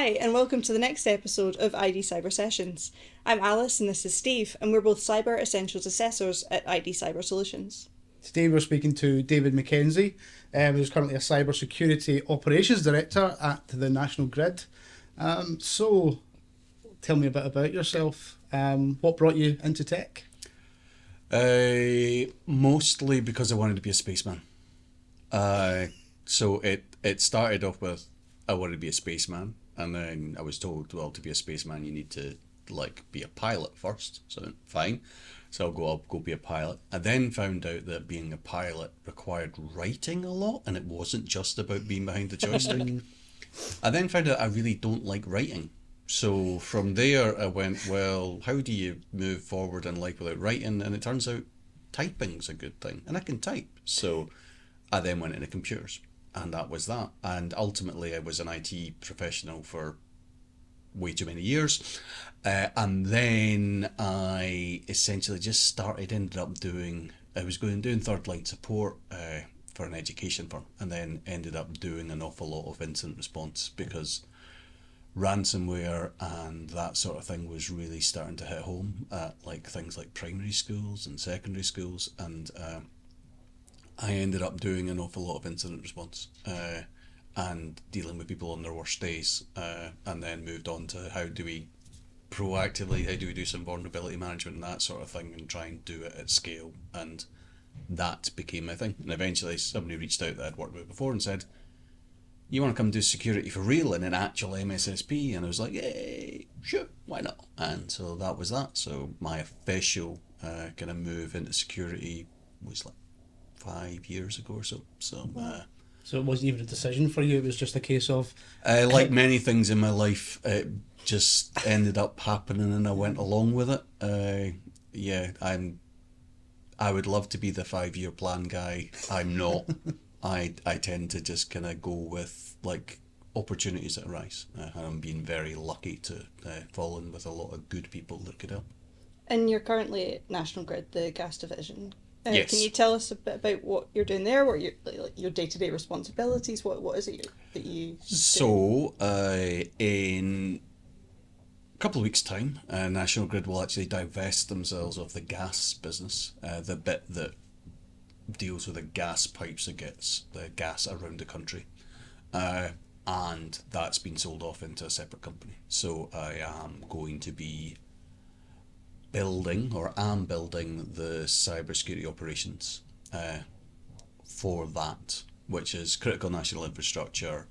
Hi, and welcome to the next episode of ID Cyber Sessions. I'm Alice and this is Steve, and we're both Cyber Essentials Assessors at ID Cyber Solutions. Today we're speaking to David McKenzie, who's currently a Cyber Security Operations Director at the National Grid. So, tell me a bit about yourself. What brought you into tech? Mostly because I wanted to be a spaceman. So it started off with I wanted to be a spaceman, and then I was told, well, to be a spaceman you need to be a pilot first. So fine. So I'll go be a pilot. I then found out that being a pilot required writing a lot, and it wasn't just about being behind the joystick. I then found out I really don't like writing. So from there I went, well, how do you move forward in life without writing? And it turns out typing's a good thing, and I can type. So I then went into computers, and that was that. And ultimately I was an IT professional for way too many years. And then I essentially just ended up doing third line support for an education firm, and then ended up doing an awful lot of incident response because ransomware and that sort of thing was really starting to hit home at things like primary schools and secondary schools, and I ended up doing an awful lot of incident response and dealing with people on their worst days, and then moved on to how do we do some vulnerability management and that sort of thing, and try and do it at scale, and that became my thing. And eventually somebody reached out that I'd worked with before and said, you want to come do security for real in an actual MSSP? And I was like, yay, sure, why not? And so that was that. So my official kind of move into security was 5 years ago or so. So it wasn't even a decision for you, it was just a case of... like many things in my life, it just ended up happening and I went along with it. I would love to be the 5-year plan guy. I'm not. I tend to just kind of go with opportunities that arise. And I'm being very lucky to fall in with a lot of good people that could help. And you're currently at National Grid, the gas division. Yes. Can you tell us a bit about what you're doing there? What your day-to-day responsibilities? What is it that you do? So in a couple of weeks' time, National Grid will actually divest themselves of the gas business, the bit that deals with the gas pipes that gets the gas around the country, and that's been sold off into a separate company. So I am going to be building the cybersecurity operations for that, which is critical national infrastructure,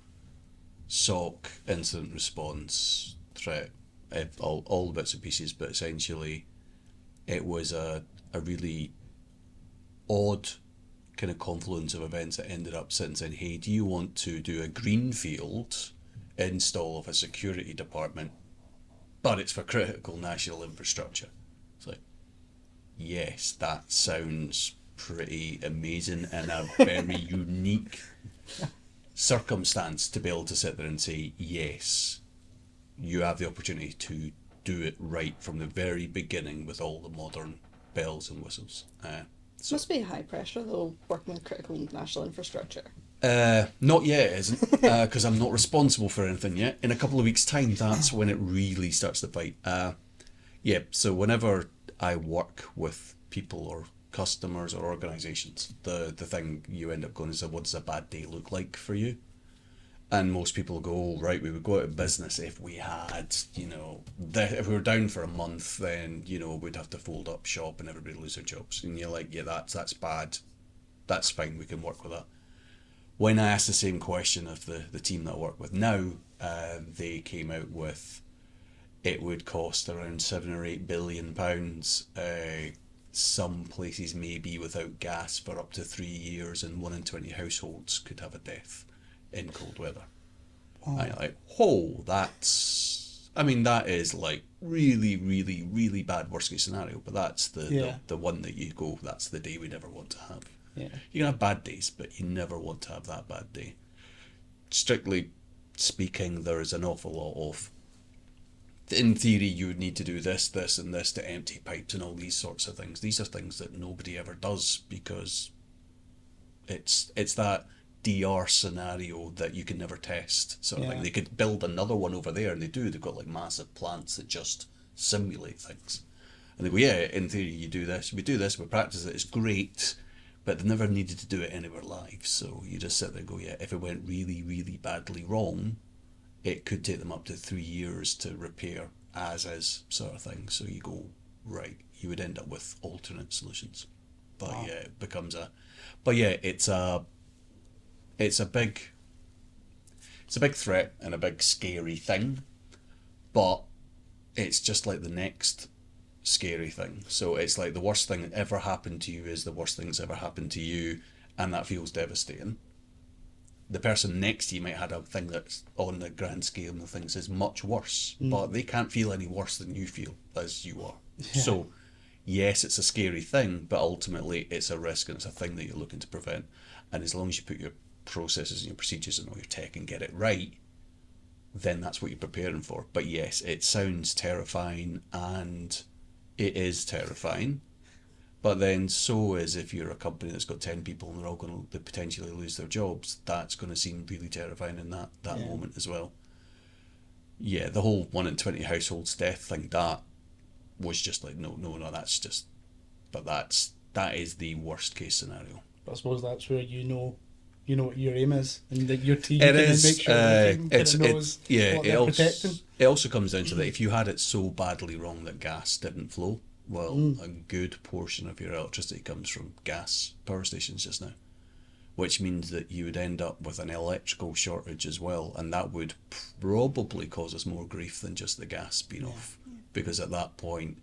SOC, incident response, threat, all the bits and pieces. But essentially it was a really odd kind of confluence of events that ended up saying, hey, do you want to do a greenfield install of a security department, but it's for critical national infrastructure? It's like, yes, that sounds pretty amazing and a very unique circumstance to be able to sit there and say, yes, you have the opportunity to do it right from the very beginning with all the modern bells and whistles. Must be high pressure though, working with critical national infrastructure. Not yet, it isn't, because I'm not responsible for anything yet. In a couple of weeks' time, that's when it really starts to fight. So whenever I work with people or customers or organisations, the thing you end up going is, what does a bad day look like for you? And most people go, oh, right, we would go out of business if we had, if we were down for a month, then, we'd have to fold up shop and everybody lose their jobs. And you're like, yeah, that's bad. That's fine, we can work with that. When I asked the same question of the team that I work with now, they came out with, it would cost around £7 or £8 billion. Some places may be without gas for up to 3 years, and 1 in 20 households could have a death in cold weather. Oh. And you're that is really, really, really bad worst case scenario, but that's the one that you go, that's the day we never want to have. Yeah. You can have bad days, but you never want to have that bad day. Strictly speaking, there is an awful lot of, in theory, you would need to do this, and this to empty pipes and all these sorts of things. These are things that nobody ever does because it's that DR scenario that you can never test. So Yeah. like they could build another one over there, and they do. They've got like massive plants that just simulate things. And they go, yeah, in theory you do this, we do this, we practice it, it's great, but they've never needed to do it anywhere live. So you just sit there and go, yeah, if it went really, really badly wrong, it could take them up to 3 years to repair as is sort of thing. So you go, right, you would end up with alternate solutions. But Wow. yeah, it becomes a, but yeah, it's a big threat and a big scary thing, but it's just like the next scary thing. So it's like the worst thing that ever happened to you is the worst thing that's ever happened to you, and that feels devastating. The person next to you might have a thing that's on the grand scale and the things is much worse, but they can't feel any worse than you feel as you are. Yeah. So yes, it's a scary thing, but ultimately it's a risk and it's a thing that you're looking to prevent. And as long as you put your processes and your procedures and all your tech and get it right, then that's what you're preparing for. But yes, it sounds terrifying, and it is terrifying. But then so is if you're a company that's got 10 people and they're all going to potentially lose their jobs, that's going to seem really terrifying in that Yeah. moment as well. Yeah, the whole 1 in 20 households death thing, that was just like, no, that's just, but that is the worst case scenario. But I suppose that's where you know what your aim is, and that your team It can is. make sure the team kind of knows what they're protecting. It also comes down to that if you had it so badly wrong that gas didn't flow, well, a good portion of your electricity comes from gas power stations just now, which means that you would end up with an electrical shortage as well, and that would probably cause us more grief than just the gas being off, because at that point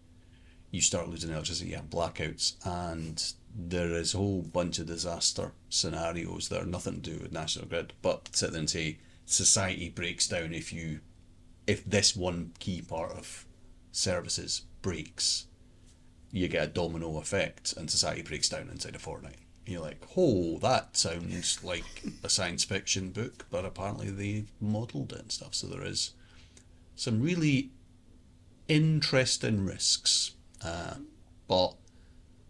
you start losing electricity, you have blackouts, and there is a whole bunch of disaster scenarios that are nothing to do with National Grid, but sit there and say society breaks down if this one key part of services breaks. You get a domino effect and society breaks down inside a fortnight. You're like, oh, that sounds like a science fiction book, but apparently they modelled it and stuff. So there is some really interesting risks. But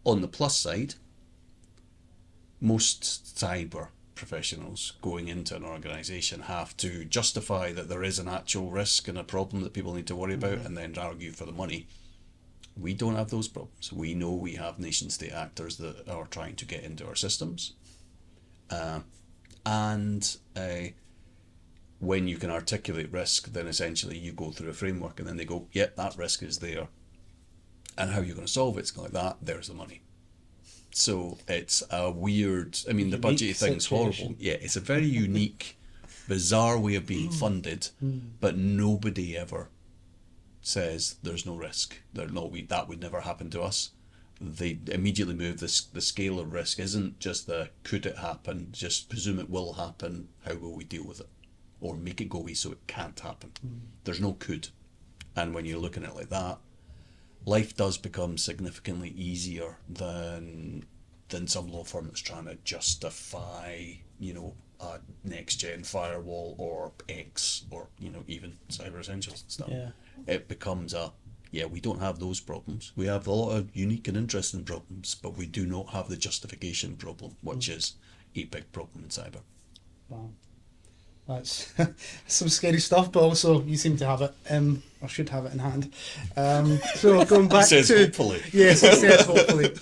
on the plus side, most cyber professionals going into an organisation have to justify that there is an actual risk and a problem that people need to worry about, and then argue for the money. We don't have those problems. We know we have nation state actors that are trying to get into our systems. And when you can articulate risk, then essentially you go through a framework and then they go, yep, that risk is there. And how you're going to solve it's like that, there's the money. So it's a weird, I mean, the budget thing's horrible. Yeah, it's a very unique, bizarre way of being funded, but nobody ever says there's no risk. That would never happen to us. They immediately move the scale of risk isn't just the could it happen, just presume it will happen, how will we deal with it? Or make it go away so it can't happen. There's no could. And when you're looking at it like that, life does become significantly easier than some law firm that's trying to justify, a next gen firewall or X or, even Cyber Essentials and stuff. Yeah. It becomes we don't have those problems. We have a lot of unique and interesting problems, but we do not have the justification problem, which is a big problem in cyber. Wow. That's some scary stuff, but also you seem to have it, or should have it in hand. So going back It says to hopefully. Yes, it says hopefully.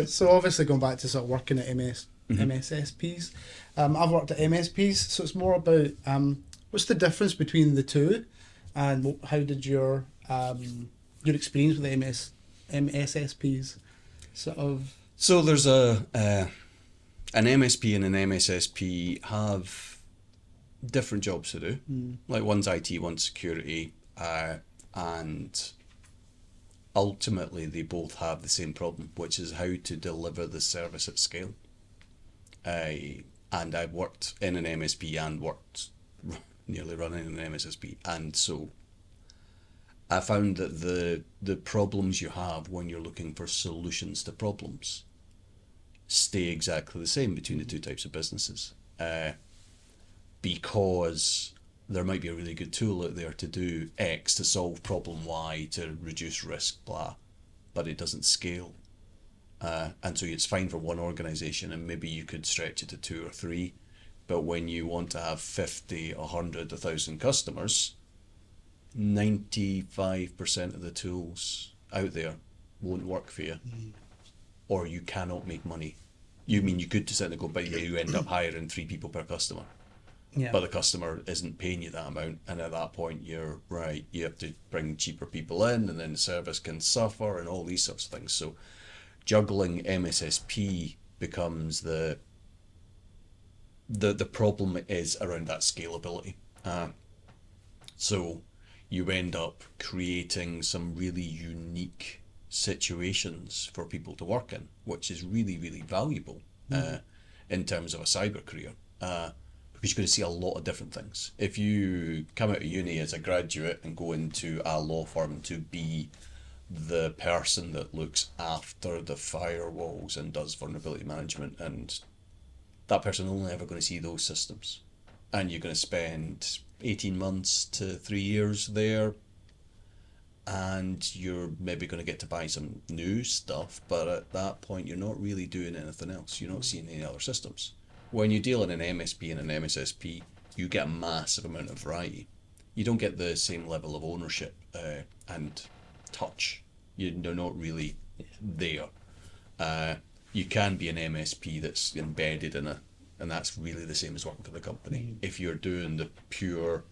So obviously going back to sort of working at MSSPs. I've worked at MSPs, so it's more about what's the difference between the two, and how did your experience with MSSPs sort of? So there's an MSP and an MSSP have different jobs to do. Like one's IT, one's security, and ultimately they both have the same problem, which is how to deliver the service at scale. And I've worked in an MSP and worked nearly running an MSSP, and so I found that the problems you have when you're looking for solutions to problems stay exactly the same between the two types of businesses. Because there might be a really good tool out there to do X to solve problem Y to reduce risk, blah, but it doesn't scale. And so it's fine for one organisation, and maybe you could stretch it to 2 or 3, But when you want to have 50, 100, 1,000 customers, 95% of the tools out there won't work for you, or you cannot make money. You mean you could sit and go, but you end up hiring 3 people per customer. Yeah. But the customer isn't paying you that amount, and at that point you're right, you have to bring cheaper people in, and then the service can suffer and all these sorts of things. So juggling MSSP becomes the problem is around that scalability. So you end up creating some really unique situations for people to work in, which is really, really valuable in terms of a cyber career. Because you're going to see a lot of different things. If you come out of uni as a graduate and go into a law firm to be the person that looks after the firewalls and does vulnerability management, and that person only ever going to see those systems, and you're going to spend 18 months to 3 years there, and you're maybe going to get to buy some new stuff, but at that point you're not really doing anything else. You're not seeing any other systems. When you deal in an MSP and an MSSP, you get a massive amount of variety. You don't get the same level of ownership and touch. You're not really there. You can be an MSP that's embedded in and that's really the same as working for the company. If you're doing the pure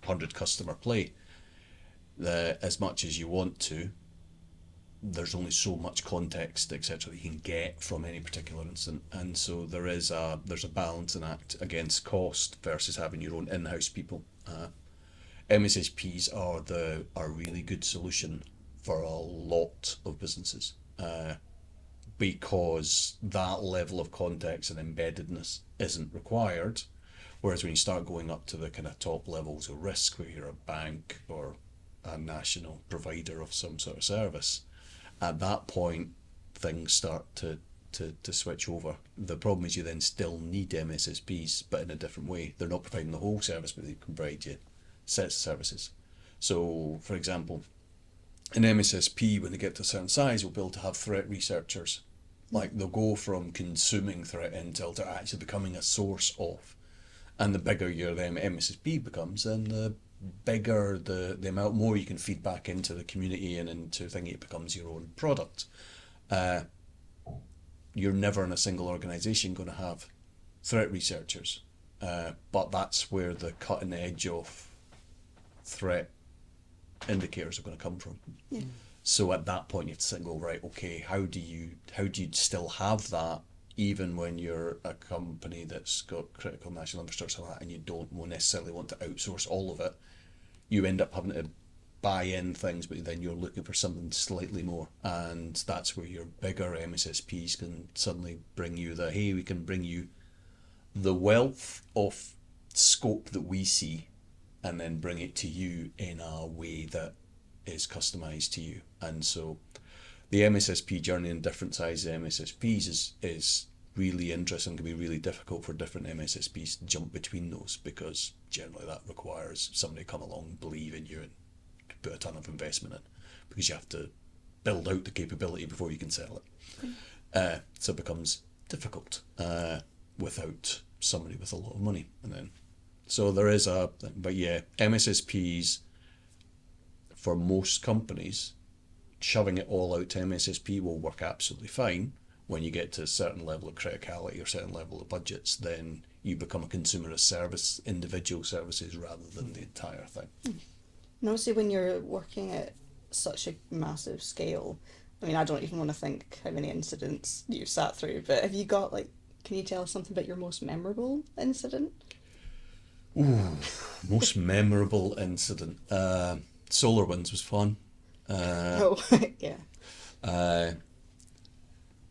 100 customer play, as much as you want to, there's only so much context, etc., that you can get from any particular incident, and so there's a balancing act against cost versus having your own in-house people. MSSPs are a really good solution for a lot of businesses because that level of context and embeddedness isn't required. Whereas when you start going up to the kind of top levels of risk, where you're a bank or a national provider of some sort of service, at that point things start to switch over. The problem is you then still need MSSPs, but in a different way. They're not providing the whole service, but they can provide you sets of services. So, for example, an MSSP, when they get to a certain size, will be able to have threat researchers. Like, they'll go from consuming threat intel to actually becoming a source of. And the bigger your MSSP becomes, then the bigger the amount more you can feed back into the community and into thinking it becomes your own product. You're never in a single organisation going to have threat researchers, but that's where the cutting edge of threat indicators are going to come from. Yeah. So at that point you have to sit and go, right, okay, how do you still have that even when you're a company that's got critical national infrastructure like that, and you don't necessarily want to outsource all of it? You end up having to buy in things, but then you're looking for something slightly more, and that's where your bigger MSSPs can suddenly bring you hey, we can bring you the wealth of scope that we see, and then bring it to you in a way that is customized to you. And so the MSSP journey in different sizes MSSPs is really interesting. Can be really difficult for different MSSPs to jump between those, because generally that requires somebody to come along, believe in you, and put a ton of investment in, because you have to build out the capability before you can sell it. So it becomes difficult without somebody with a lot of money. And then so there is but yeah, MSSPs for most companies, shoving it all out to MSSP will work absolutely fine. When you get to a certain level of criticality or certain level of budgets, then you become a consumer of service, individual services, rather than the entire thing. And obviously when you're working at such a massive scale, I mean, I don't even want to think how many incidents you've sat through, but have you got, can you tell us something about your most memorable incident? Ooh, most memorable incident. SolarWinds was fun. Yeah.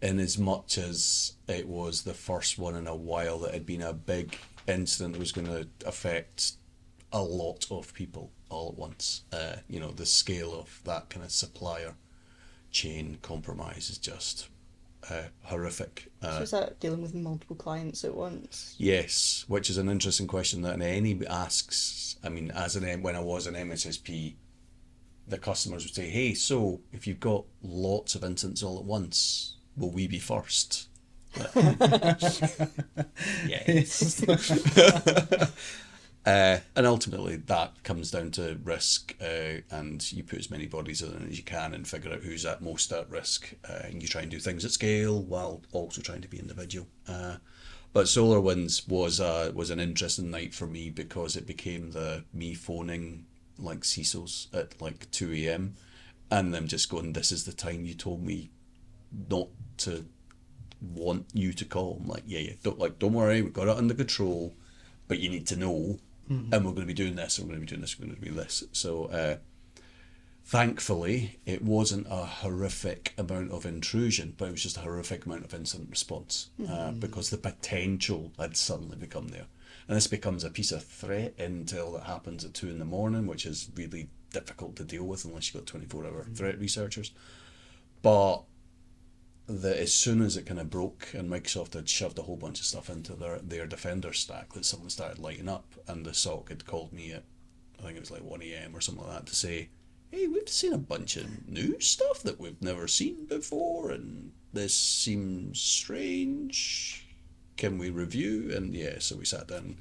In as much as it was the first one in a while that had been a big incident that was going to affect a lot of people all at once. The scale of that kind of supplier chain compromise is just horrific. So is that dealing with multiple clients at once? Yes, which is an interesting question that anybody asks. I mean, when I was an MSSP, the customers would say, hey, so if you've got lots of incidents all at once, will we be first? Yes. And ultimately, that comes down to risk, and you put as many bodies in as you can and figure out who's at most at risk. And you try and do things at scale while also trying to be individual. But SolarWinds was an interesting night for me because it became me phoning like CISOs at like 2 a.m. and them just going, "This is the time you told me not to want you to call." I'm like, yeah, don't worry, we've got it under control, but you need to know, and we're going to be doing this, and we're going to be doing this, we're going to be this. So thankfully, it wasn't a horrific amount of intrusion, but it was just a horrific amount of incident response, because the potential had suddenly become there. And this becomes a piece of threat intel that happens at 2 a.m, which is really difficult to deal with unless you've got 24-hour threat researchers. But as soon as it kind of broke and Microsoft had shoved a whole bunch of stuff into their Defender stack, that something started lighting up, and the SOC had called me at, I think it was like 1 a.m. or something like that, to say, "Hey, we've seen a bunch of new stuff that we've never seen before, and this seems strange. Can we review?" And yeah, so we sat down.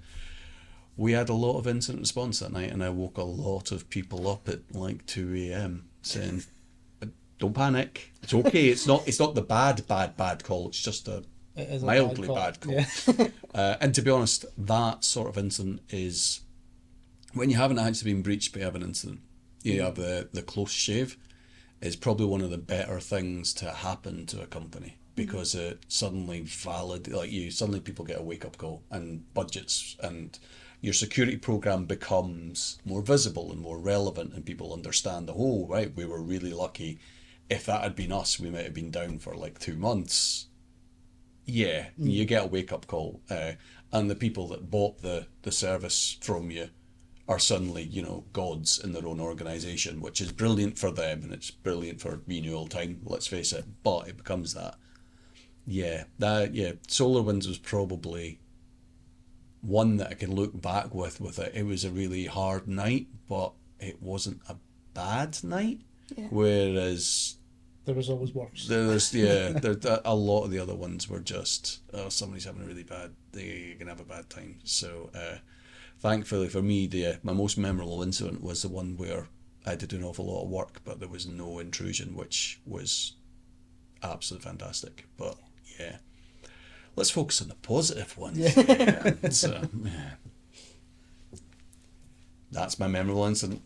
We had a lot of incident response that night, and I woke a lot of people up at like 2 a.m. saying, "Don't panic. It's okay. It's not the bad call. It's just a mildly bad call." Yeah. And to be honest, that sort of incident is when you haven't actually been breached but you have an incident. You have the close shave is probably one of the better things to happen to a company, because it suddenly suddenly people get a wake up call, and budgets and your security program becomes more visible and more relevant, and people understand right, we were really lucky. If that had been us, we might have been down for like 2 months. Yeah, you get a wake up call, and the people that bought the service from you are suddenly, gods in their own organisation, which is brilliant for them, and it's brilliant for renewal time, let's face it, but it becomes that. SolarWinds was probably one that I can look back with it. It was a really hard night, but it wasn't a bad night. Yeah. Whereas there was always worse. A lot of the other ones were just, somebody's having a really bad, they're going to have a bad time. So thankfully for me, my most memorable incident was the one where I had to do an awful lot of work, but there was no intrusion, which was absolutely fantastic. But yeah, let's focus on the positive ones. Yeah. So, that's my memorable incident.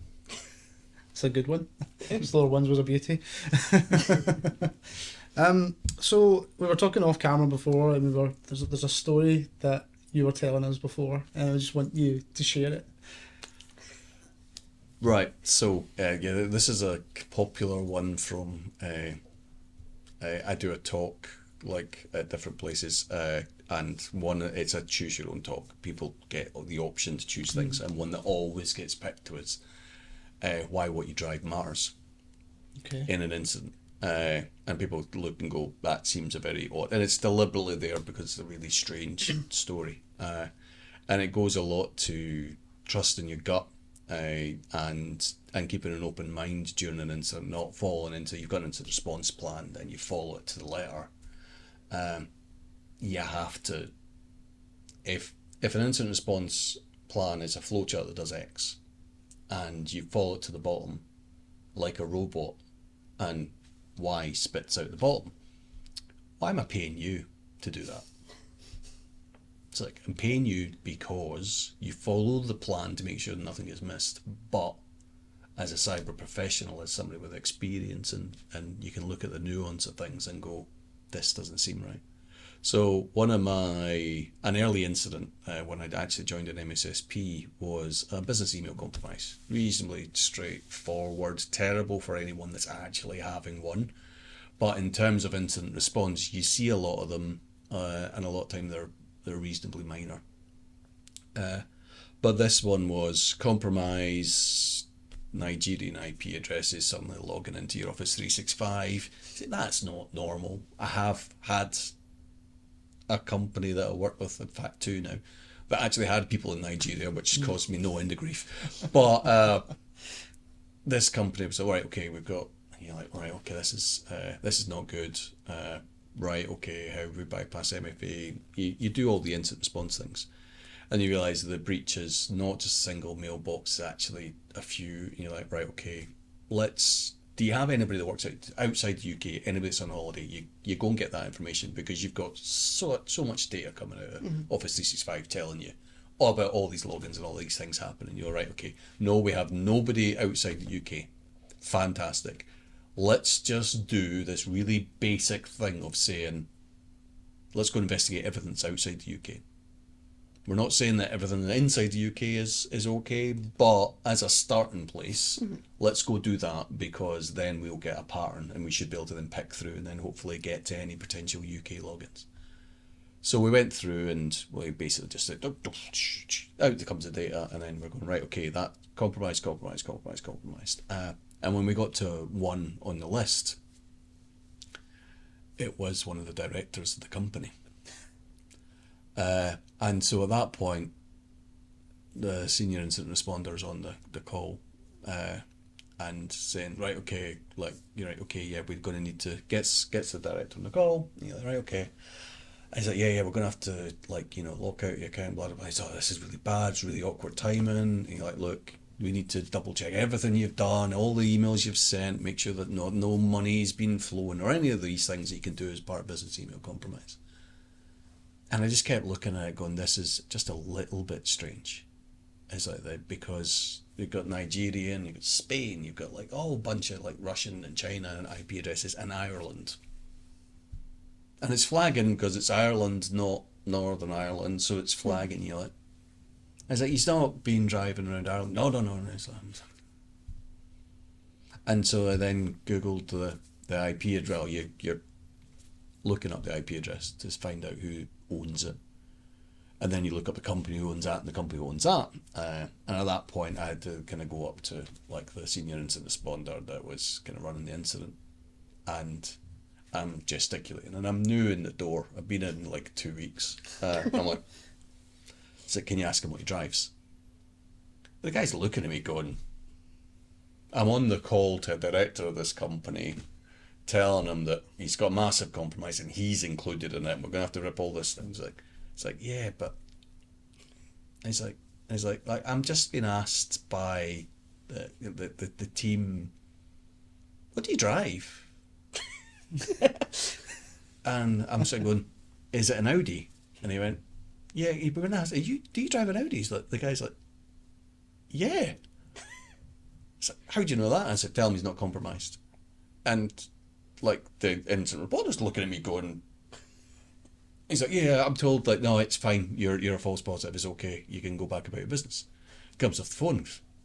It's a good one. SolarWinds was a beauty. So we were talking off camera before, and there's a story that you were telling us before, and I just want you to share it. Right. So this is a popular one from. I do a talk like at different places, and it's a choose your own talk. People get the option to choose things, and one that always gets picked was why what you drive matters. Okay. In an incident. And people look and go, that seems a very odd, and it's deliberately there because it's a really strange story, and it goes a lot to trusting your gut, and keeping an open mind during an incident, not falling into, you've got an incident response plan, then you follow it to the letter. You have to, if an incident response plan is a flowchart that does X, and you follow it to the bottom like a robot, and Y spits out the bottom, why am I paying you to do that? It's like, I'm paying you because you follow the plan to make sure nothing gets missed, but as a cyber professional, as somebody with experience, and you can look at the nuance of things and go, this doesn't seem right. So an early incident when I'd actually joined an MSSP was a business email compromise. Reasonably straightforward, terrible for anyone that's actually having one. But in terms of incident response, you see a lot of them, and a lot of time they're reasonably minor. But this one was compromise, Nigerian IP addresses suddenly logging into your Office 365. That's not normal. I have had a company that I work with, in fact 2 now, that actually had people in Nigeria, which caused me no end of grief. But this company was like, right, okay, we've got, and you're like, right, okay, this is not good. right, okay, how we bypass MFA. You do all the incident response things. And you realise the breach is not just a single mailbox, it's actually a few. And you're like, right, okay, do you have anybody that works outside the UK, anybody that's on holiday? You go and get that information because you've got so much data coming out of Office 365 telling you all about all these logins and all these things happening. You're right, okay, no, we have nobody outside the UK. Fantastic. Let's just do this really basic thing of saying, let's go investigate everything that's outside the UK. We're not saying that everything inside the UK is okay, but as a starting place, let's go do that, because then we'll get a pattern and we should be able to then pick through and then hopefully get to any potential UK logins. So we went through and we basically just said, out comes the data, and then we're going, right, okay, that compromised. And when we got to one on the list, it was one of the directors of the company. And so at that point, the senior incident responders on the call, and saying, right, okay, like, you're right, okay, yeah, we're going to need to gets the director on the call. And you're like, right, okay. And he's like, yeah, we're going to have to, like, lock out your account, blah, blah, blah. He's like, oh, this is really bad, it's really awkward timing. And you're like, look, we need to double check everything you've done, all the emails you've sent, make sure that no money's been flowing or any of these things that you can do as part of business email compromise. And I just kept looking at it going, this is just a little bit strange. It's like that, because you've got Nigeria and you've got Spain, you've got like a whole bunch of like Russian and China and IP addresses, and Ireland. And it's flagging because it's Ireland, not Northern Ireland, so it's flagging you. Like, it's like, he's not been driving around Ireland. No. It's like, and so I then Googled the IP address. You're looking up the IP address to find out who owns it. And then you look up the company who owns that and the company who owns that. And at that point, I had to kind of go up to like the senior incident responder that was kind of running the incident. And I'm gesticulating, and I'm new in the door. I've been in like 2 weeks. I'm like, so can you ask him what he drives? The guy's looking at me going, I'm on the call to a director of this company, telling him that he's got massive compromise and he's included in it. And we're going to have to rip all this thing. It's like, yeah, but he's like, I'm just being asked by the team, what do you drive? And I'm sort of going, is it an Audi? And he went, yeah. He went, asked, do you drive an Audi? He's like, the guy's like, yeah. It's like, how do you know that? And I said, tell him he's not compromised. And like the incident reporter's looking at me going, he's like, yeah, I'm told, like, no, it's fine, you're a false positive, it's okay, you can go back about your business. Comes off the phone,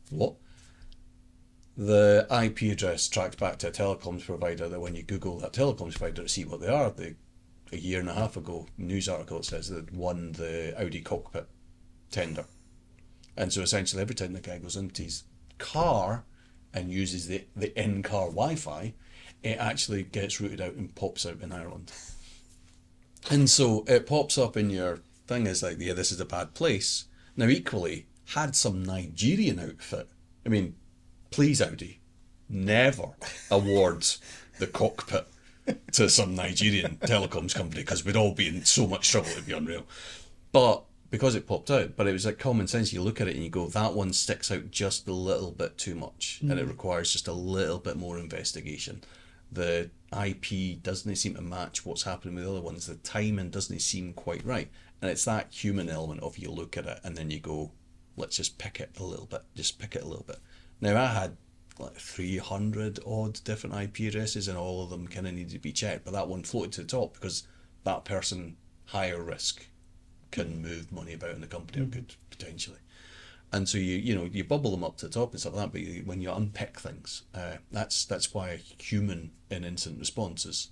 what? The IP address tracked back to a telecoms provider that when you Google that telecoms provider to see what they are, a year and a half ago, news article that says that won the Audi cockpit tender. And so essentially every time the guy goes into his car and uses the in-car Wi-Fi, it actually gets routed out and pops out in Ireland. And so it pops up in your thing as like, yeah, this is a bad place. Now equally, had some Nigerian outfit. I mean, please Audi, never award the cockpit to some Nigerian telecoms company, because we'd all be in so much trouble, it'd be unreal. But because it popped out, but it was like common sense, you look at it and you go, that one sticks out just a little bit too much, and it requires just a little bit more investigation. The IP doesn't seem to match what's happening with the other ones. The timing doesn't seem quite right. And it's that human element of you look at it and then you go, let's just pick it a little bit. Now I had like 300 odd different IP addresses and all of them kind of needed to be checked, but that one floated to the top because that person, higher risk, can move money about in the company or could potentially. And so you bubble them up to the top and stuff like that, but when you unpick things, that's why a human in incident response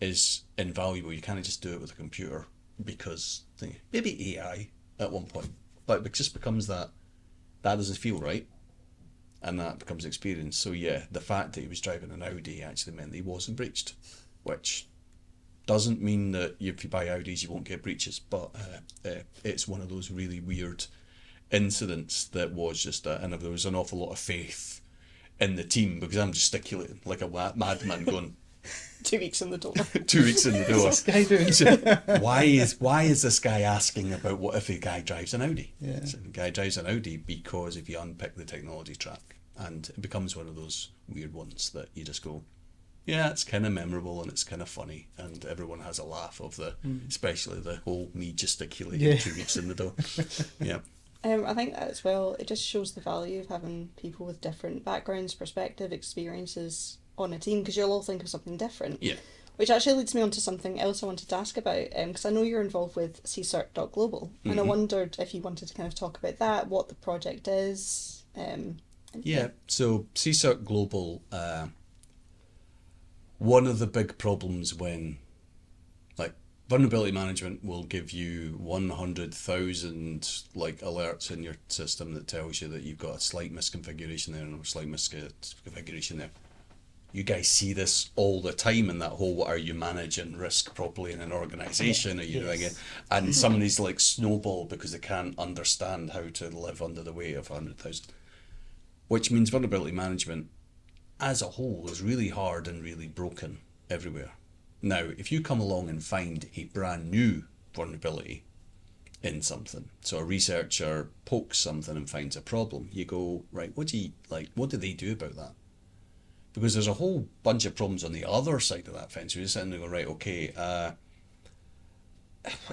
is invaluable. You can't just do it with a computer, because maybe AI at one point, but it just becomes that doesn't feel right, and that becomes experience. So yeah, the fact that he was driving an Audi actually meant that he wasn't breached, which doesn't mean that if you buy Audis you won't get breaches, but it's one of those really weird incidents that was just and there was an awful lot of faith in the team, because I'm gesticulating like a madman going, 2 weeks in the door. 2 weeks in the door. What's this guy doing? So why is this guy asking about what if the guy drives an Audi? Yeah. So the guy drives an Audi because if you unpick the technology track, and it becomes one of those weird ones that you just go, yeah, it's kind of memorable and it's kind of funny, and everyone has a laugh of especially the whole me gesticulating 2 weeks in the door. Yeah. I think that as well, it just shows the value of having people with different backgrounds, perspective, experiences on a team, because you'll all think of something different. Yeah. Which actually leads me on to something else I wanted to ask about, because I know you're involved with CCERT.global, and I wondered if you wanted to kind of talk about that, what the project is. Yeah, so CCERT Global, one of the big problems when, like, vulnerability management will give you 100,000 like alerts in your system that tells you that you've got a slight misconfiguration there and a slight misconfiguration there. You guys see this all the time in that whole, are you managing risk properly in an organisation? Are you doing it? And somebody's like snowball because they can't understand how to live under the weight of 100,000. Which means vulnerability management as a whole is really hard and really broken everywhere. Now, if you come along and find a brand new vulnerability in something, so a researcher pokes something and finds a problem, you go, right, what do they do about that? Because there's a whole bunch of problems on the other side of that fence. You're sitting there going, right, okay,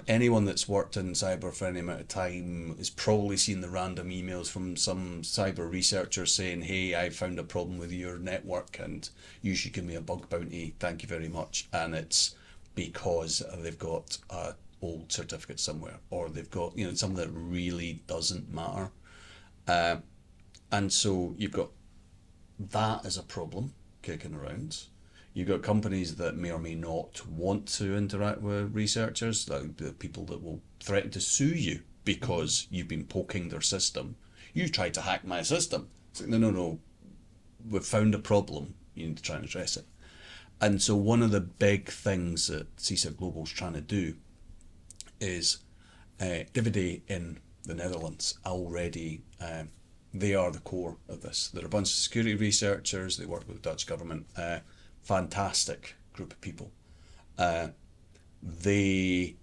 anyone that's worked in cyber for any amount of time has probably seen the random emails from some cyber researcher saying, hey, I found a problem with your network and you should give me a bug bounty, thank you very much. And it's because they've got an old certificate somewhere, or they've got something that really doesn't matter. And so you've got that as a problem kicking around. You've got companies that may or may not want to interact with researchers, like the people that will threaten to sue you because you've been poking their system. You tried to hack my system. It's like, no, we've found a problem. You need to try and address it. And so one of the big things that CISA Global is trying to do is David in the Netherlands already, they are the core of this. They're a bunch of security researchers. They work with the Dutch government. Fantastic group of people. They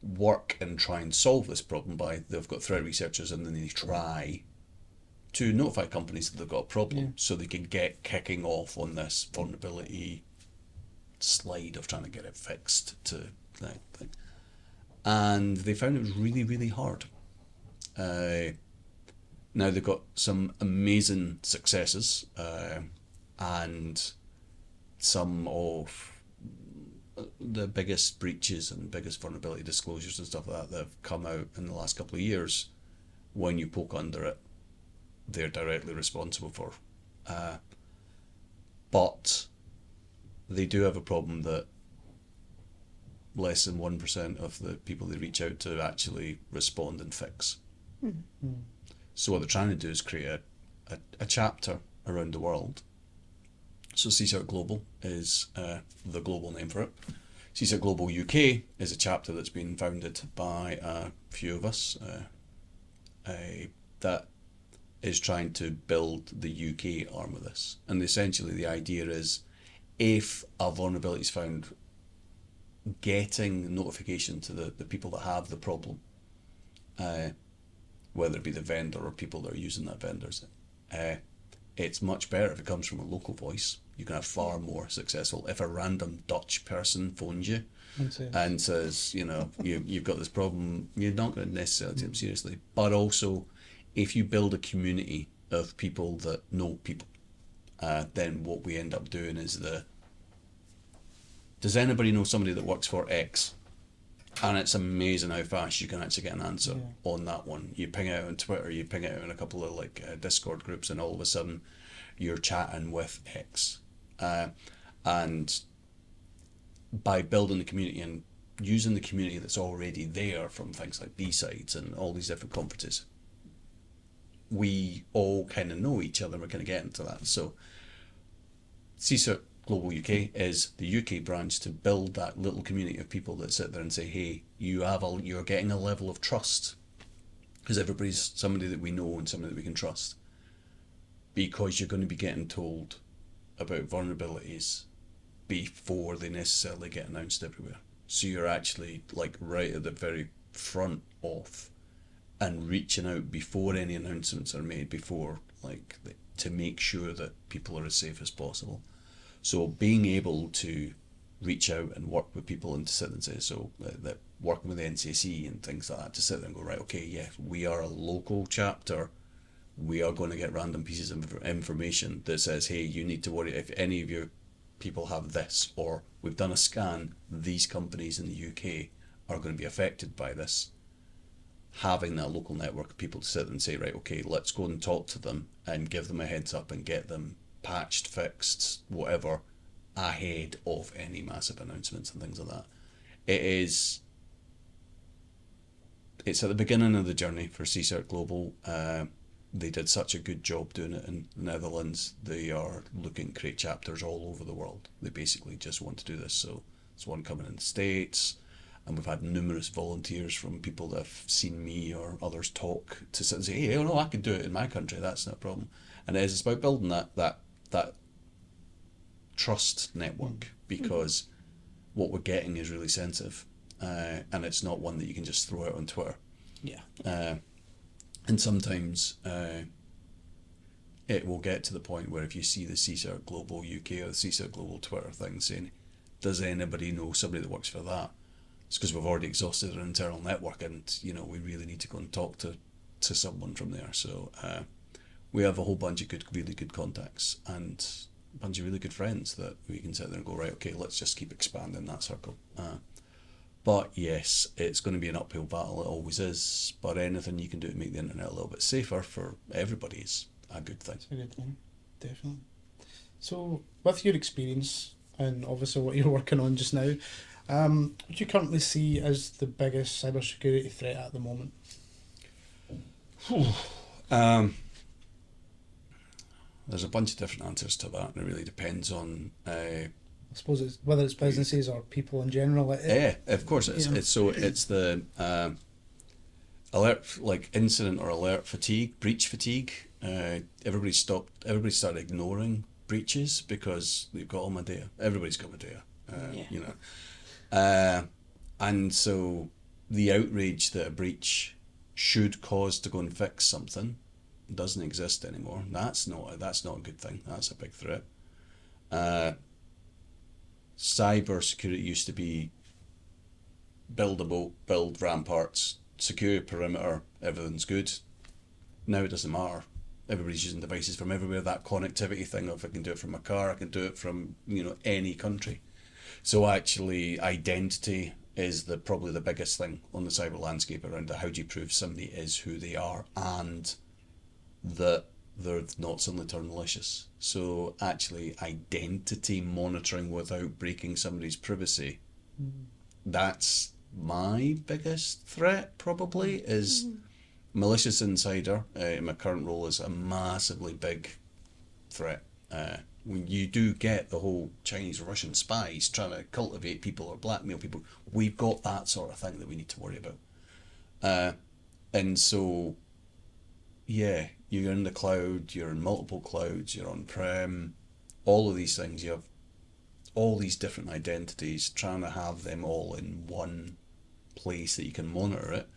work and try and solve this problem by, they've got threat researchers and then they try to notify companies that they've got a problem so they can get kicking off on this vulnerability slide of trying to get it fixed to that thing. And they found it was really, really hard. Now they've got some amazing successes and some of the biggest breaches and biggest vulnerability disclosures and stuff like that have come out in the last couple of years. When you poke under it, they're directly responsible for. But they do have a problem that less than 1% of the people they reach out to actually respond and fix. Mm-hmm. So what they're trying to do is create a chapter around the world. So CISA Global is the global name for it. CISA Global UK is a chapter that's been founded by a few of us that is trying to build the UK arm of this. And essentially the idea is, if a vulnerability is found, getting notification to the people that have the problem, whether it be the vendor or people that are using that vendor's, it's much better if it comes from a local voice. You can have far more successful. If a random Dutch person phones you and says, you've got this problem, you're not going to necessarily take them seriously. But also, if you build a community of people that know people, then what we end up doing is does anybody know somebody that works for X? And it's amazing how fast you can actually get an answer on that one. You ping it out on Twitter, you ping it out in a couple of Discord groups, and all of a sudden you're chatting with X. And by building the community and using the community that's already there from things like B-Sides and all these different conferences, we all kind of know each other and we're kind of getting into that. So CISA Global UK is the UK branch to build that little community of people that sit there and say, hey, you're getting a level of trust, because everybody's somebody that we know and somebody that we can trust, because you're going to be getting told about vulnerabilities before they necessarily get announced everywhere. So you're actually like right at the very front of and reaching out before any announcements are made, before to make sure that people are as safe as possible. So being able to reach out and work with people and to sit and say, so that working with the NCC and things like that, to sit there and go, right, okay, yeah, we are a local chapter. We are going to get random pieces of information that says, hey, you need to worry if any of your people have this, or we've done a scan, these companies in the UK are going to be affected by this. Having that local network of people to sit and say, right, okay, let's go and talk to them and give them a heads up and get them patched, fixed, whatever, ahead of any massive announcements and things like that. It's at the beginning of the journey for CSIRT Global. They did such a good job doing it in the Netherlands. They are looking to create chapters all over the world. They basically just want to do this. So there's one coming in the States, and we've had numerous volunteers from people that have seen me or others talk to sit and say, hey, oh no, I can do it in my country. That's not a problem. And it's about building that trust network, because what we're getting is really sensitive, and it's not one that you can just throw out on Twitter. Yeah. And sometimes it will get to the point where if you see the CSIRT Global UK or the CSIRT Global Twitter thing saying, does anybody know somebody that works for that? It's because we've already exhausted our internal network, and we really need to go and talk to someone from there. So we have a whole bunch of really good contacts and a bunch of really good friends that we can sit there and go, right, okay, let's just keep expanding that circle. But yes, it's going to be an uphill battle. It always is. But anything you can do to make the internet a little bit safer for everybody is a good thing. It's a good thing, definitely. So, with your experience and obviously what you're working on just now, what do you currently see as the biggest cybersecurity threat at the moment? There's a bunch of different answers to that, and it really depends on. I suppose it's whether it's businesses or people in general. Yeah, of course it is. It's the alert, like incident or alert fatigue, breach fatigue. Everybody started ignoring breaches because they've got all my data. Everybody's got my data. And so the outrage that a breach should cause to go and fix something doesn't exist anymore. That's not a good thing. That's a big threat. Cyber security used to be build a moat, build ramparts, secure your perimeter, everything's good. Now it doesn't matter. Everybody's using devices from everywhere. That connectivity thing, if I can do it from a car, I can do it from any country. So actually, identity is probably the biggest thing on the cyber landscape around it. How do you prove somebody is who they are and that they're not suddenly turned malicious? So actually, identity monitoring without breaking somebody's privacy, that's my biggest threat probably, is malicious insider in my current role is a massively big threat. When you do get the whole Chinese Russian spies trying to cultivate people or blackmail people, we've got that sort of thing that we need to worry about. And so, yeah, you're in the cloud, you're in multiple clouds, you're on-prem, all of these things, you have all these different identities, trying to have them all in one place that you can monitor it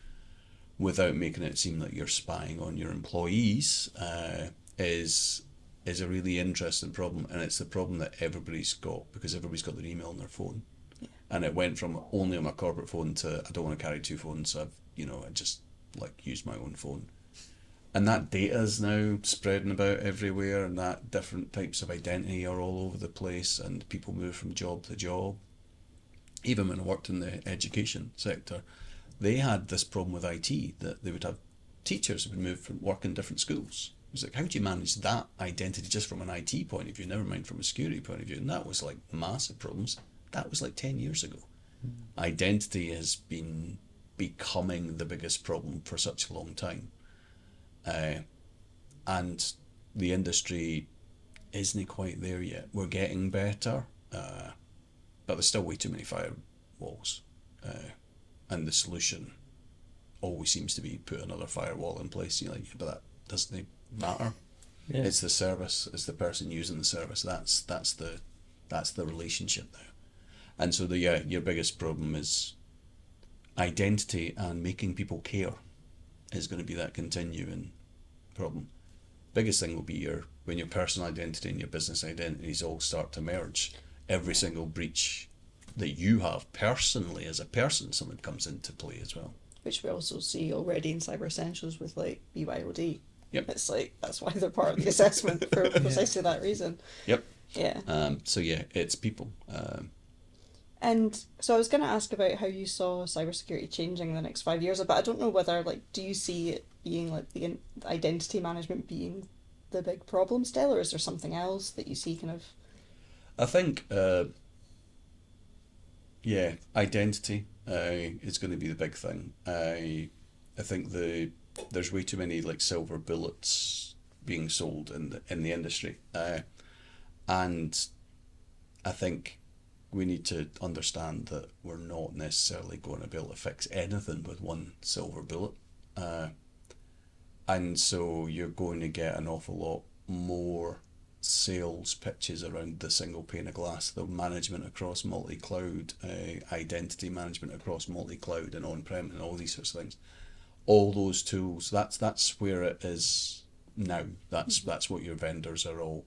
without making it seem like you're spying on your employees is a really interesting problem, and it's the problem that everybody's got because everybody's got their email on their phone. Yeah. And it went from only on my corporate phone to I don't want to carry two phones, so I just use my own phone. And that data is now spreading about everywhere, and that different types of identity are all over the place, and people move from job to job. Even when I worked in the education sector, they had this problem with IT, that they would have teachers who would move from work in different schools. It was like, how do you manage that identity just from an IT point of view, never mind from a security point of view? And that was massive problems. That was 10 years ago. Identity has been becoming the biggest problem for such a long time. And the industry isn't quite there yet. We're getting better, but there's still way too many firewalls. And the solution always seems to be put another firewall in place. But that doesn't matter. Yeah. It's the service. It's the person using the service. That's That's the relationship now. And so your biggest problem is identity, and making people care is going to be that continuing problem. Biggest thing will be when your personal identity and your business identities all start to merge. Every single breach that you have personally as a person, someone comes into play as well. Which we also see already in Cyber Essentials with like BYOD. Yep. It's like, that's why they're part of the assessment for precisely that reason. Yep. Yeah. So yeah, it's people. And so I was going to ask about how you saw cybersecurity changing in the next 5 years, but I don't know whether, like, do you see it being like the identity management being the big problem still, or is there something else that you see kind of? I think, identity is going to be the big thing. I think there's way too many like silver bullets being sold in the industry, and I think we need to understand that we're not necessarily going to be able to fix anything with one silver bullet. And so you're going to get an awful lot more sales pitches around the single pane of glass, the management across multi-cloud, identity management across multi-cloud and on-prem and all these sorts of things. All those tools, that's where it is now. That's what your vendors are all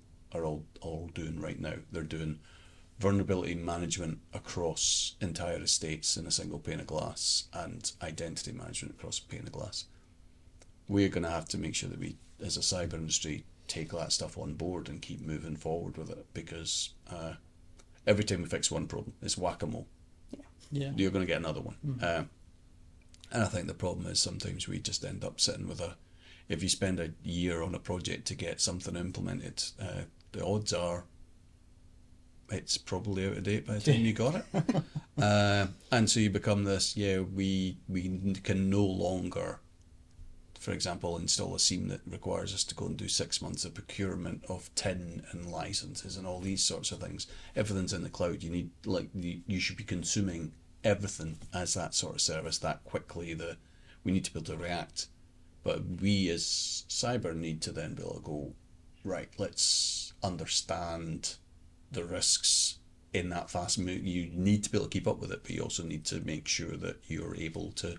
doing right now. They're doing vulnerability management across entire estates in a single pane of glass, and identity management across a pane of glass. We're going to have to make sure that we, as a cyber industry, take that stuff on board and keep moving forward with it, because every time we fix one problem, it's whack-a-mole. Yeah. You're going to get another one. And I think the problem is sometimes we just end up sitting with if you spend a year on a project to get something implemented, the odds are it's probably out of date by the time you got it. And so you become this, we can no longer, for example, install a SIEM that requires us to go and do 6 months of procurement of tin and licenses and all these sorts of things. Everything's in the cloud. You need, you should be consuming everything as that sort of service that quickly. We need to be able to react. But we as cyber need to then be able to go, right, let's understand the risks in that fast move. You need to be able to keep up with it, but you also need to make sure that you're able to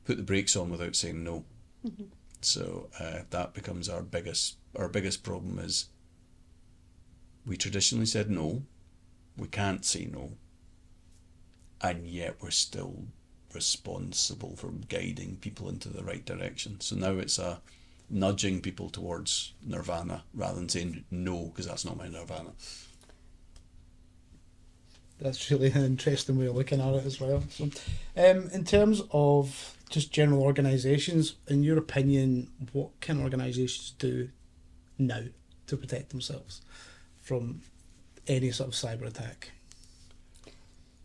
put the brakes on without saying no. Mm-hmm. So that becomes our biggest problem. Is we traditionally said no, we can't say no, and yet we're still responsible for guiding people into the right direction. So now it's nudging people towards nirvana rather than saying no, because that's not my nirvana. That's really an interesting way of looking at it as well. So, in terms of just general organisations, in your opinion, what can organisations do now to protect themselves from any sort of cyber attack?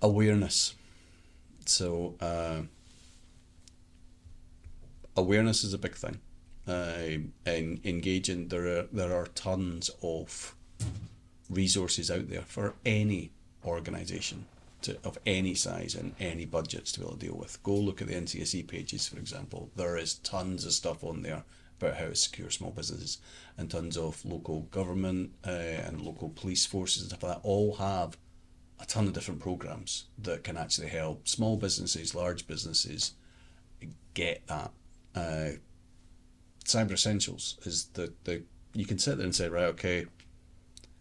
Awareness. So awareness is a big thing. And engaging, there are tons of resources out there for any organisation of any size and any budgets to be able to deal with. Go look at the NCSE pages, for example. There is tons of stuff on there about how to secure small businesses, and tons of local government and local police forces and stuff like that all have a ton of different programs that can actually help small businesses, large businesses get that. Cyber Essentials is the you can sit there and say, right, okay,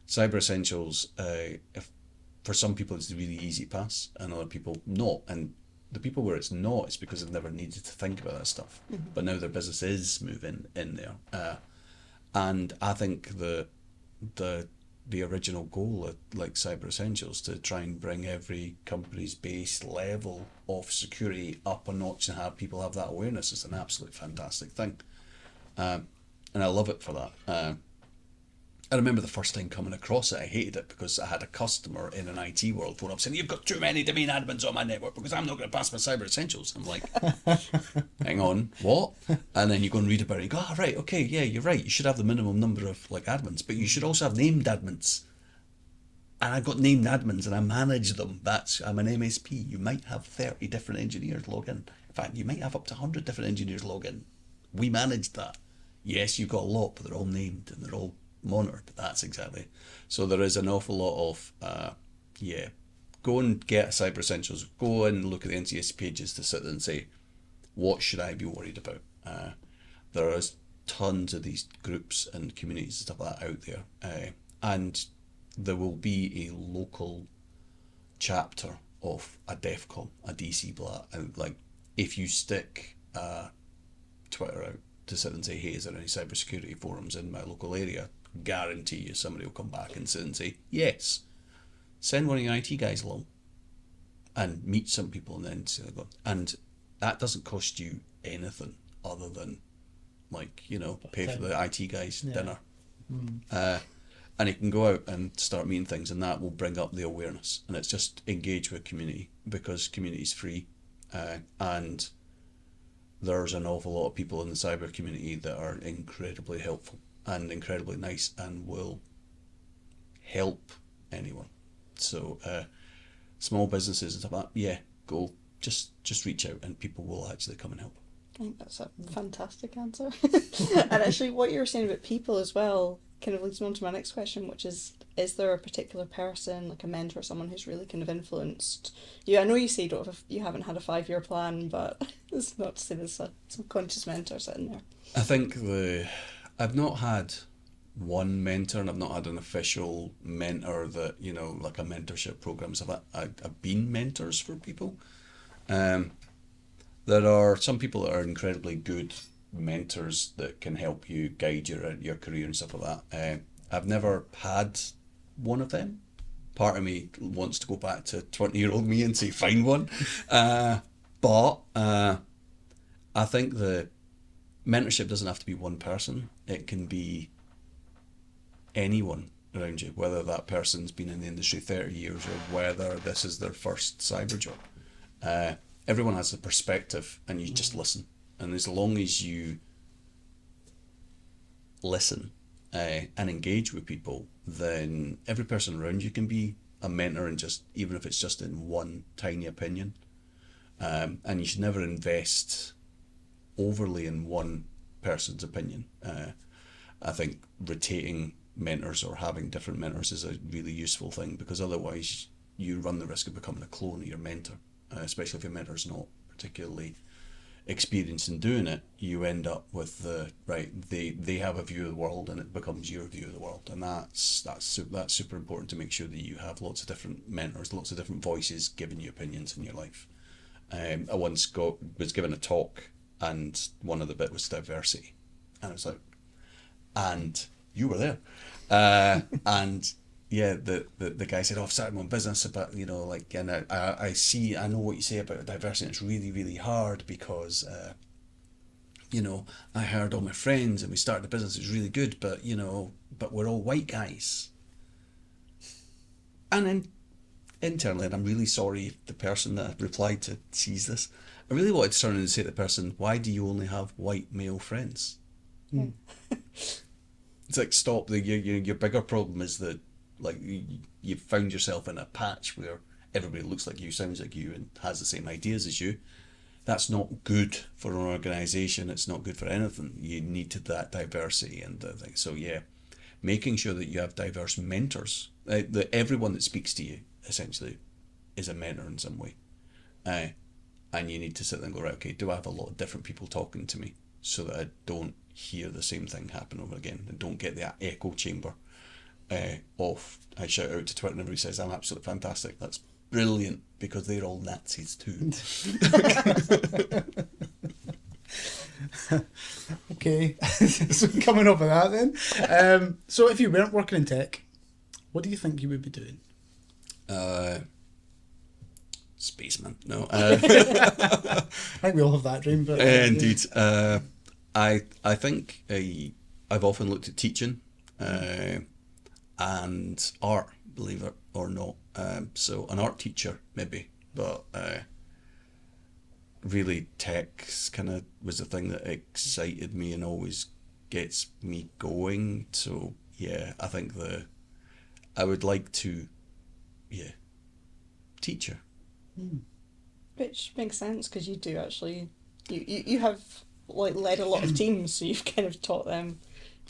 Cyber Essentials, if for some people it's a really easy pass, and other people not. And the people where it's not, it's because they've never needed to think about that stuff. Mm-hmm. But now their business is moving in there. And I think the original goal of like Cyber Essentials to try and bring every company's base level of security up a notch and have people have that awareness is an absolute fantastic thing. And I love it for that. I remember the first time coming across it, I hated it because I had a customer in an IT world phone up saying, "You've got too many domain admins on my network because I'm not going to pass my Cyber Essentials." I'm like, hang on, what? And then you go and read about it and you go, right, okay, yeah, you're right. You should have the minimum number of like admins, but you should also have named admins. And I got named admins and I manage them. I'm an MSP. You might have 30 different engineers log in. In fact, you might have up to 100 different engineers log in. We managed that. Yes, you've got a lot, but they're all named and they're all monitor, but that's exactly. So there is an awful lot of, go and get Cyber Essentials, go and look at the NCSC pages to sit there and say, what should I be worried about? There is tons of these groups and communities and stuff like that out there. And there will be a local chapter of a DEFCON, a DC blah, and like if you stick Twitter out to sit and say, hey, is there any cybersecurity forums in my local area? Guarantee you somebody will come back and sit and say, yes. Send one of your IT guys along and meet some people and then say, and that doesn't cost you anything other than pay for the IT guys dinner. And you can go out and start meeting things, and that will bring up the awareness. And it's just engage with community, because community is free. And there's an awful lot of people in the cyber community that are incredibly helpful and incredibly nice and will help anyone. So small businesses and stuff like that, go, just reach out and people will actually come and help. I think that's a fantastic answer. And actually what you were saying about people as well kind of leads me on to my next question, which is there a particular person, like a mentor, someone who's really kind of influenced you? I know you say you haven't had a 5-year plan, but it's not to say there's a subconscious mentor sitting there. I think I've not had one mentor, and I've not had an official mentor that, like a mentorship program. So I've been mentors for people. There are some people that are incredibly good mentors that can help you guide your career and stuff like that. I've never had one of them. Part of me wants to go back to 20-year-old me and say find one. But I think the mentorship doesn't have to be one person. It can be anyone around you, whether that person's been in the industry 30 years or whether this is their first cyber job. Everyone has a perspective, and you just listen. And as long as you listen and engage with people, then every person around you can be a mentor, and just even if it's just in one tiny opinion. And you should never invest overly in one person's opinion. I think rotating mentors or having different mentors is a really useful thing, because otherwise you run the risk of becoming a clone of your mentor, especially if your mentor's not particularly experienced in doing it. You end up with they have a view of the world and it becomes your view of the world, and that's super important to make sure that you have lots of different mentors, lots of different voices giving you opinions in your life. I once was given a talk, and one of the bit was diversity, and I was like, and you were there, and yeah, the guy said, I've started my own business, but and I know what you say about diversity. It's really, really hard because I heard all my friends and we started a business. It's really good, but we're all white guys. And then internally, and I'm really sorry if the person that I replied to sees this, I really wanted to turn around and say to the person, why do you only have white male friends? Yeah. It's like, stop. Your bigger problem is that you've found yourself in a patch where everybody looks like you, sounds like you, and has the same ideas as you. That's not good for an organisation. It's not good for anything. You need that diversity and things. So making sure that you have diverse mentors. That everyone that speaks to you essentially is a mentor in some way. And you need to sit there and go, right, okay, do I have a lot of different people talking to me so that I don't hear the same thing happen over again and don't get that echo chamber of I shout out to Twitter and everybody says I'm absolutely fantastic. That's brilliant, because they're all Nazis too. Okay, so coming off of that then, so if you weren't working in tech, what do you think you would be doing? Spaceman. No. I think we all have that dream. But indeed. I think I've often looked at teaching and art, believe it or not. So an art teacher maybe, but really tech kind of was the thing that excited me and always gets me going. So I think I would like to teacher. Which makes sense, because you do actually you have led a lot of teams, so you've kind of taught them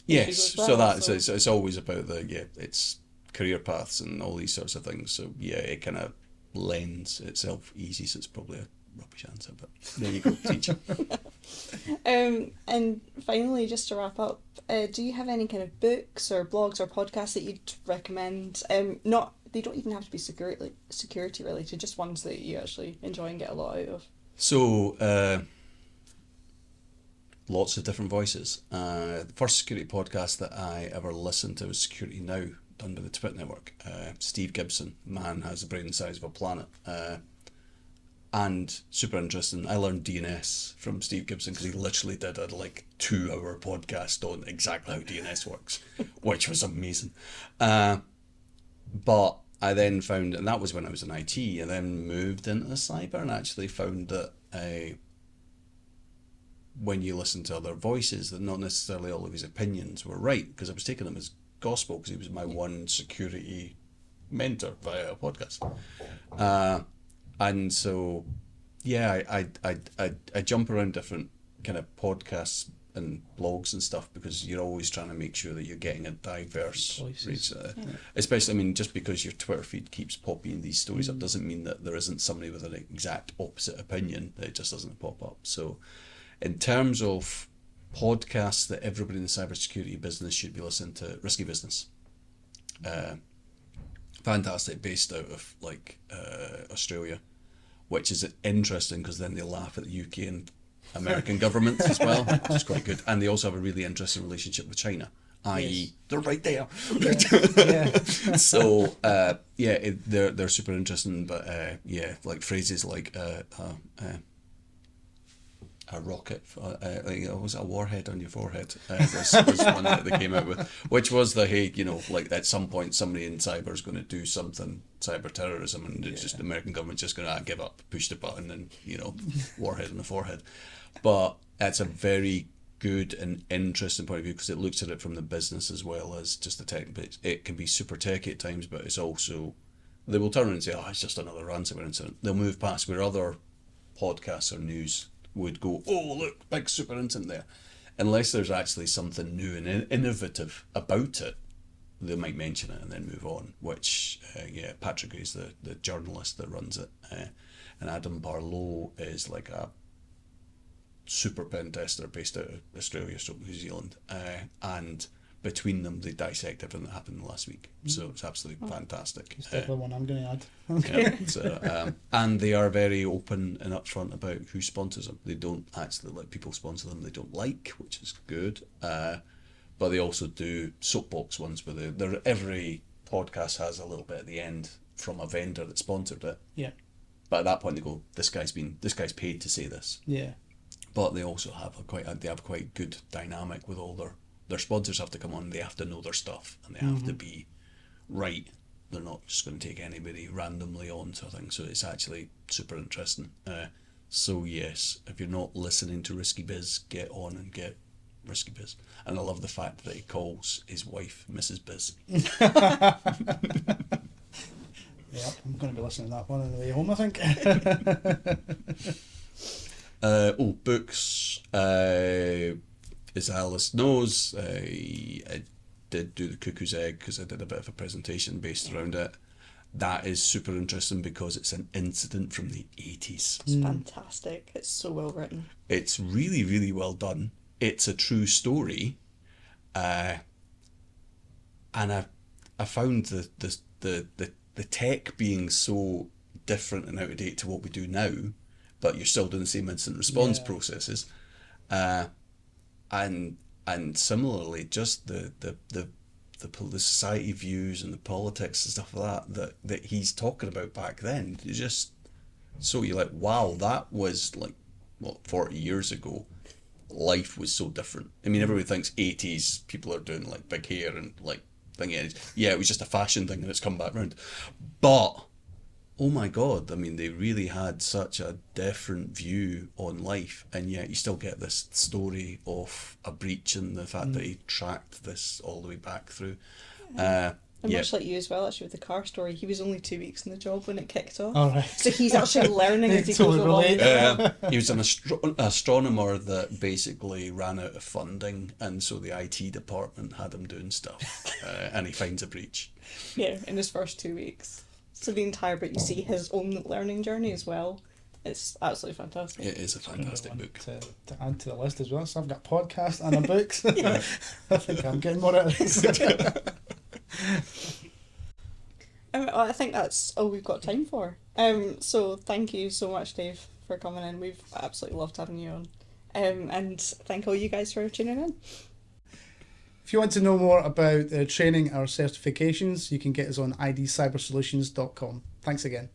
Yes, as well. so that's it's always about it's career paths and all these sorts of things. So yeah, it kind of lends itself easy. So it's probably a rubbish answer, but there you go, teacher. And finally, just to wrap up, do you have any kind of books or blogs or podcasts that you'd recommend? Not they don't even have to be security related, just ones that you actually enjoy and get a lot out of. So lots of different voices. The first security podcast that I ever listened to was Security Now, done by the Twit Network. Steve Gibson, man has the brain the size of a planet. And super interesting. I learned DNS from Steve Gibson because he literally did a 2-hour podcast on exactly how DNS works, which was amazing. But I then found, and that was when I was in IT, I then moved into cyber and actually found that when you listen to other voices, that not necessarily all of his opinions were right, because I was taking them as gospel because he was my one security mentor via a podcast. And so, yeah, I jump around different kind of podcasts and blogs and stuff because you're always trying to make sure that you're getting a diverse reach. Especially, I mean, just because your Twitter feed keeps popping these stories up doesn't mean that there isn't somebody with an exact opposite opinion that it just doesn't pop up. So, in terms of podcasts that everybody in the cybersecurity business should be listening to, Risky Business. Fantastic, based out of Australia, which is interesting because then they laugh at the UK and American governments as well, which is quite good. And they also have a really interesting relationship with China, i.e. they're right there. So they're super interesting, but like phrases like a rocket, was it a warhead on your forehead? Was one that they came out with, which was the at some point somebody in cyber is going to do something, cyber terrorism, and it's just the American government's just going to give up, push the button, and warhead on the forehead. But that's a very good and interesting point of view because it looks at it from the business as well as just the tech. But it can be super techy at times, but it's also, they will turn around and say, oh, it's just another ransomware incident. They'll move past where other podcasts or news would go, oh look, big super incident there. Unless there's actually something new and innovative about it, they might mention it and then move on. Which Patrick is the journalist that runs it, and Adam Barlow is like a super pen tester based out of Australia, New Zealand, and between them they dissect everything that happened last week. So it's absolutely fantastic. It's definitely one I'm going to add. And they are very open and upfront about who sponsors them. They don't actually let people sponsor them they don't like, which is good. But they also do soapbox ones where every podcast has a little bit at the end from a vendor that sponsored it. Yeah. But at that point they go, this guy's paid to say this. Yeah. But they also have quite good dynamic with all their sponsors have to come on, they have to know their stuff, and they have to be right. They're not just going to take anybody randomly on to a thing, so it's actually super interesting. So yes, if you're not listening to Risky Biz, get on and get Risky Biz. And I love the fact that he calls his wife Mrs. Biz. Yeah, I'm going to be listening to that one on the way home, I think. Books. As Alice knows, I did do The Cuckoo's Egg because I did a bit of a presentation based around it. That is super interesting because it's an incident from the 80s. It's fantastic. It's so well written. It's really, really well done. It's a true story. And I found the tech being so different and out of date to what we do now, but you're still doing the same incident response processes. And similarly, just the society views and the politics and stuff like that he's talking about back then. You're like, wow, that was 40 years ago. Life was so different. I mean, everybody thinks 80s people are doing big hair and thinking, yeah, it was just a fashion thing and it's come back round. But oh my God, I mean, they really had such a different view on life, and yet you still get this story of a breach and the fact that he tracked this all the way back through. I And Yep. much like you as well, actually, with the car story, he was only 2 weeks in the job when it kicked off. All right. So he's actually learning as he Totally goes along. relate. He was an astronomer that basically ran out of funding, and so the IT department had him doing stuff, and he finds a breach. Yeah, in his first 2 weeks. So the entire book, you see his own learning journey as well. It's absolutely fantastic. It is a fantastic One book. to add to the list as well. So I've got podcast and a book. I think I'm getting more out of this. I think that's all we've got time for. So thank you so much, Dave, for coming in. We've absolutely loved having you on. And thank all you guys for tuning in. If you want to know more about training or certifications, you can get us on idcybersolutions.com. Thanks again.